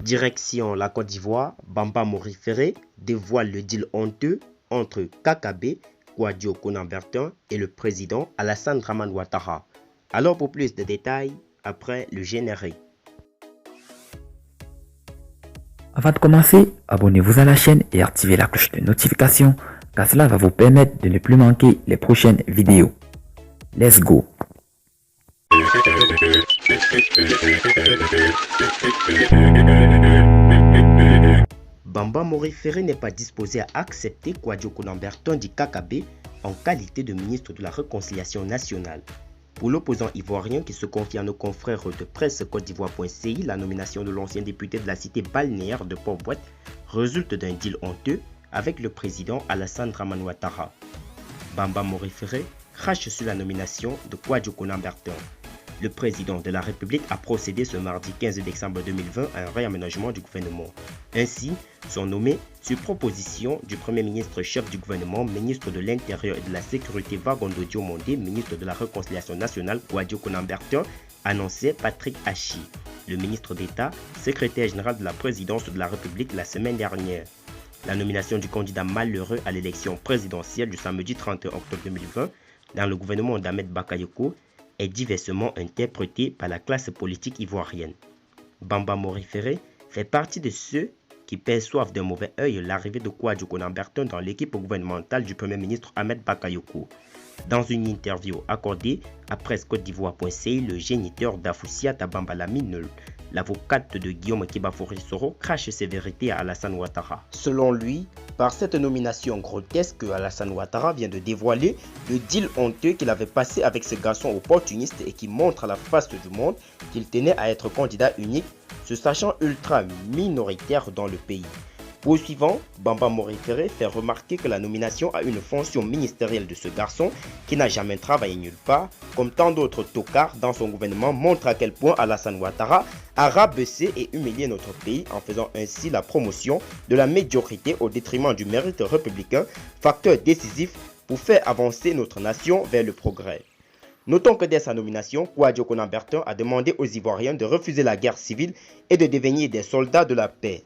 Direction la Côte d'Ivoire, Bamba Mori-Ferré dévoile le deal honteux entre KKB, Kouadio Konan-Bertin et le président Alassane Dramane Ouattara. Alors pour plus de détails, après le générique. Avant de commencer, abonnez-vous à la chaîne et activez la cloche de notification car cela va vous permettre de ne plus manquer les prochaines vidéos. Let's go! Bamba Mori-Ferré n'est pas disposé à accepter Kouadio Konan-Bertin du KKB en qualité de ministre de la Réconciliation nationale. Pour l'opposant ivoirien qui se confie à nos confrères de presse Côte d'Ivoire.ci, la nomination de l'ancien député de la cité balnéaire de Port-Bouët résulte d'un deal honteux avec le président Alassane Dramane Ouattara. Bamba Mori-Ferré crache sur la nomination de Kouadio Konan-Bertin. Le président de la République a procédé ce mardi 15 décembre 2020 à un réaménagement du gouvernement. Ainsi, sont nommés sur proposition du Premier ministre chef du gouvernement, ministre de l'Intérieur et de la Sécurité Vagondo Diomondé, ministre de la Réconciliation nationale Kouadio Konan-Bertin, annonçait Patrick Hachi, le ministre d'État, secrétaire général de la présidence de la République la semaine dernière. La nomination du candidat malheureux à l'élection présidentielle du samedi 31 octobre 2020 dans le gouvernement d'Ahmed Bakayoko est diversement interprétée par la classe politique ivoirienne. Bamba Mori-Ferré fait partie de ceux qui perçoivent d'un mauvais œil l'arrivée de Kouadio Konan-Bertin dans l'équipe gouvernementale du Premier ministre Ahmed Bakayoko. Dans une interview accordée à Presse Côte d'Ivoire.ci, le géniteur d'Afoussiata Bamba Lamine, l'avocate de Guillaume Kibafouri-Soro, crache ses vérités à Alassane Ouattara. Selon lui, par cette nomination grotesque, Alassane Ouattara vient de dévoiler le deal honteux qu'il avait passé avec ce garçon opportuniste et qui montre à la face du monde qu'il tenait à être candidat unique, se sachant ultra minoritaire dans le pays. Poursuivant, Bamba Mori-Ferré fait remarquer que la nomination à une fonction ministérielle de ce garçon, qui n'a jamais travaillé nulle part, comme tant d'autres tocards dans son gouvernement, montre à quel point Alassane Ouattara a rabaissé et humilié notre pays en faisant ainsi la promotion de la médiocrité au détriment du mérite républicain, facteur décisif pour faire avancer notre nation vers le progrès. Notons que dès sa nomination, Kouadio Konan-Bertin a demandé aux Ivoiriens de refuser la guerre civile et de devenir des soldats de la paix.